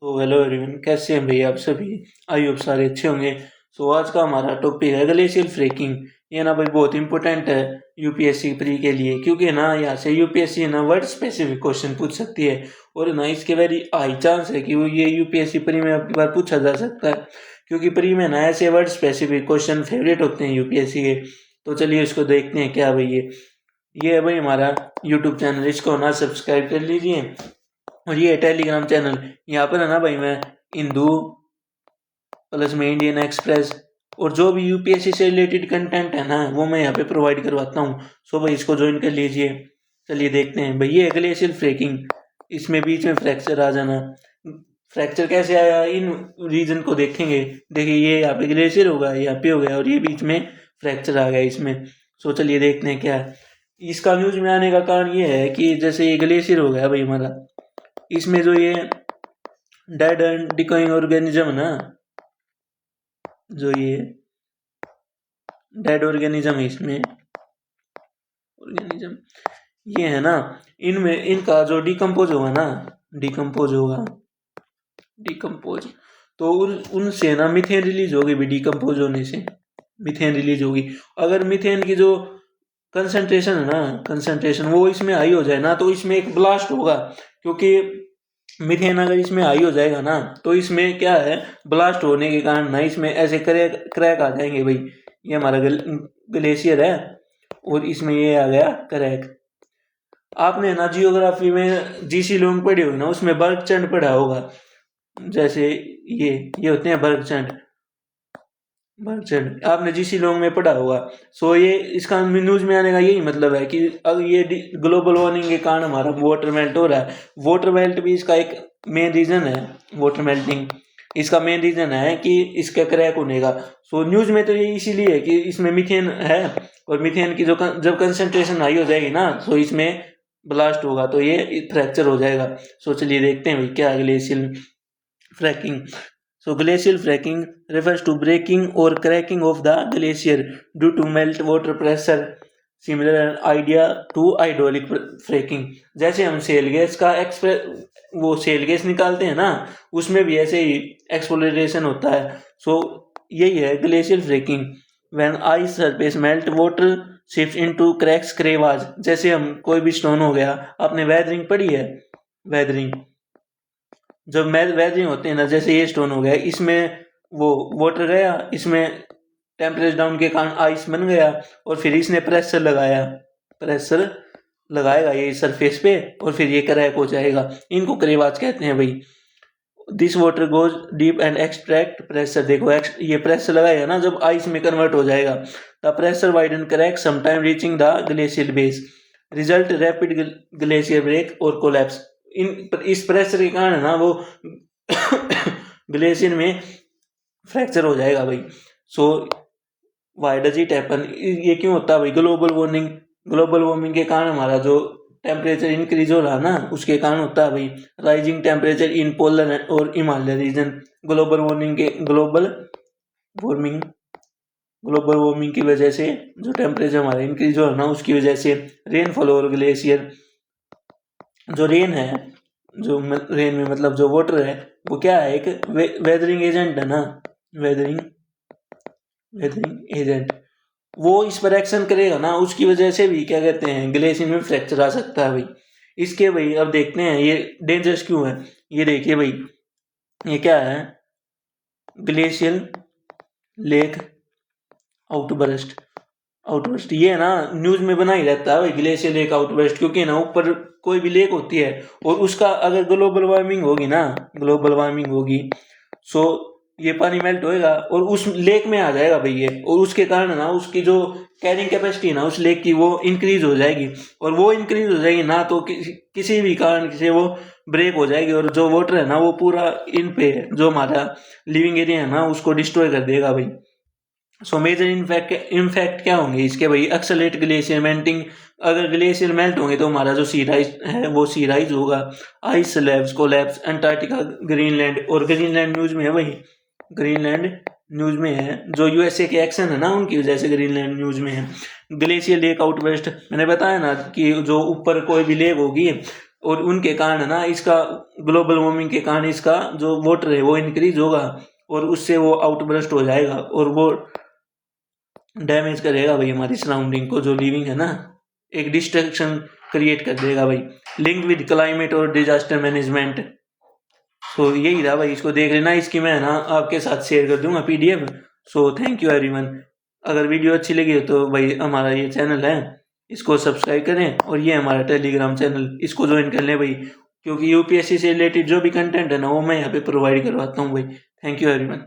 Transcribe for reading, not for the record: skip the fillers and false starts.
तो hello everyone, कैसे हैं भाई आप सभी। आई होप सारे अच्छे होंगे। आज का हमारा टॉपिक है ग्लेशियल फ्रेकिंग। ये ना भाई बहुत इंपॉर्टेंट है यूपीएससी प्री के लिए, क्योंकि ना यहाँ से यूपीएससी ना वर्ड स्पेसिफिक क्वेश्चन पूछ सकती है और ना इसके वेरी हाई चांस है कि वो ये यूपीएससी प्री में अब की बार पूछा जा सकता है, क्योंकि प्री में ना ऐसे वर्ड स्पेसिफिक क्वेश्चन फेवरेट होते हैं यूपीएससी के। तो चलिए इसको देखते हैं क्या भाई। ये है भाई हमारा यूट्यूब चैनल, इसको ना सब्सक्राइब कर लीजिए। और ये टेलीग्राम चैनल, यहाँ पर है ना भाई मैं हिंदू प्लस में इंडियन एक्सप्रेस और जो भी यूपीएससी से रिलेटेड कंटेंट है ना वो मैं यहाँ पे प्रोवाइड करवाता हूँ। भाई इसको ज्वाइन कर लीजिए। चलिए देखते हैं भाई, ये ग्लेशियल फ्रेकिंग। इसमें बीच में फ्रैक्चर आ जाना। फ्रैक्चर कैसे आया, इन रीजन को देखेंगे। देखिए ये यहाँ पे ग्लेशियर होगा, यहाँ पे हो गया और ये बीच में फ्रैक्चर आ गया इसमें। चलिए देखते हैं क्या है। इसका न्यूज में आने का कारण ये है कि जैसे ये ग्लेशियर हो गया भाई हमारा, इसमें जो ये डेड एंड डिकोइंग ऑर्गेनिज्म है ना, जो ये डेड ऑर्गेनिज्म है, इसमें ऑर्गेनिज्म ये है ना, इनमें इनका जो डिकम्पोज होगा तो उनसे ना मीथेन रिलीज होगी भी। डिकम्पोज होने से मीथेन रिलीज होगी। अगर मीथेन की जो कंसंट्रेशन है ना, कंसंट्रेशन वो इसमें हाई हो जाए ना तो इसमें एक ब्लास्ट होगा, क्योंकि मीथेन अगर इसमें हाई हो जाएगा ना तो इसमें क्या है, ब्लास्ट होने के कारण ना इसमें ऐसे क्रैक आ जाएंगे भाई। ये हमारा ग्लेशियर है और इसमें ये आ गया क्रैक। आपने ना जियोग्राफी में जीसी लोंग पढ़े हुए ना, उसमें बर्गचंड पढ़ा होगा। जैसे ये होते हैं बर्गचंड आपने जीसी लोंग में पढ़ा होगा। ये इसका न्यूज में आने का यही मतलब है कि अब ये ग्लोबल वार्मिंग के कारण हमारा वाटर मेल्ट हो रहा है। वाटर मेल्ट भी इसका एक मेन रीजन है। वाटर मेल्टिंग इसका मेन रीजन है कि इसका क्रैक होने का। न्यूज में तो ये इसीलिए है कि इसमें मीथेन है और मीथेन की जो जब कंसंट्रेशन हाई हो जाएगी ना तो इसमें ब्लास्ट होगा, तो ये फ्रैक्चर हो जाएगा। चलिए देखते हैं भाई क्या glacial fracking. glacial fracking refers to breaking or cracking of the glacier due to melt water pressure, similar idea to hydraulic fracking। जैसे हम सेल गैस का सेल गैस निकालते हैं ना, उसमें भी ऐसे ही एक्सप्लोरेशन होता है। यही है glacial fracking. When ice surface melt water shift into cracks crevasse. जैसे हम कोई भी स्टोन हो गया, आपने वेदरिंग पढ़ी है, वेदरिंग जब वेदरिंग होते हैं ना, जैसे ये स्टोन हो गया, इसमें वो वाटर गया, इसमें टेम्परेचर डाउन के कारण आइस बन गया और फिर इसने प्रेशर लगाएगा ये सरफेस पे और फिर ये क्रैक हो जाएगा। इनको क्रेवाज कहते हैं भाई। This water goes deep and extract pressure. देखो ये प्रेशर लगाएगा ना, जब आइस में कन्वर्ट हो जाएगा। The pressure widen crack sometime reaching the glacial base, result rapid glacier break और कोलैप्स। इस प्रेशर के कारण ना वो ग्लेशियर में फ्रैक्चर हो जाएगा भाई। व्हाई डज इट हैपन, ये क्यों होता है भाई। ग्लोबल वार्मिंग के कारण हमारा जो टेम्परेचर इंक्रीज हो रहा है ना, उसके कारण होता है भाई। राइजिंग टेम्परेचर इन पोलर और हिमालय रीजन। ग्लोबल वार्मिंग की वजह से जो टेम्परेचर हमारा इंक्रीज हो रहा है ना, उसकी वजह से रेनफॉल और ग्लेशियर जो रेन में मतलब जो वाटर है वो क्या है, एक वेदरिंग एजेंट है ना, वेदरिंग एजेंट। वो इस पर एक्शन करेगा ना, उसकी वजह से भी क्या कहते हैं, ग्लेशियर में फ्रैक्चर आ सकता है भाई। इसके भाई अब देखते हैं ये डेंजरस क्यों है। ये देखिए भाई, ये क्या है, ग्लेशियल लेक आउटबर्स्ट। ये ना न्यूज में बना ही रहता है भाई, ग्लेशियर लेक आउटबर्स्ट, क्योंकि ना ऊपर कोई भी लेक होती है और उसका अगर ग्लोबल वार्मिंग होगी सो ये पानी मेल्ट होएगा और उस लेक में आ जाएगा भाई ये, और उसके कारण ना उसकी जो कैरिंग कैपेसिटी है ना उस लेक की, वो इंक्रीज हो जाएगी। और वो इंक्रीज हो जाएगी ना तो किसी भी कारण से वो ब्रेक हो जाएगी और जो वाटर है ना वो पूरा इन पे जो हमारा लिविंग एरिया है ना उसको डिस्ट्रॉय कर देगा भाई। मेजर इनफैक्ट क्या होंगे इसके भाई, एक्सेलरेट ग्लेशियर मेल्टिंग। अगर ग्लेशियर मेल्ट होंगे तो हमारा जो सी राइज है वो सी राइज होगा। Ice slabs collapse, Antarctica, Greenland. और ग्रीनलैंड न्यूज में है भाई, ग्रीनलैंड न्यूज में है, जो यूएसए के एक्शन है ना उनकी वजह से ग्रीनलैंड न्यूज में है। ग्लेशियर लेक आउटवेस्ट, मैंने बताया ना कि जो ऊपर कोई भी लेक होगी और उनके कारण ना इसका ग्लोबल वार्मिंग के कारण इसका जो वाटर है वो इंक्रीज होगा और उससे वो आउटबर्स्ट हो जाएगा और वो डैमेज करेगा भाई हमारी सराउंडिंग को, जो लिविंग है ना, एक डिस्ट्रक्शन क्रिएट कर देगा भाई, लिंक विद क्लाइमेट और डिजास्टर मैनेजमेंट। सो यही था भाई, इसको देख लेना, इसकी मैं ना आपके साथ शेयर कर दूंगा PDF। So thank you everyone. अगर वीडियो अच्छी लगी हो तो भाई हमारा ये चैनल है, इसको सब्सक्राइब करें और ये हमारा टेलीग्राम चैनल, इसको ज्वाइन कर लें भाई, क्योंकि UPSC से रिलेटेड जो भी कंटेंट है ना वो मैं यहाँ पे प्रोवाइड करवाता हूँ भाई। Thank you everyone.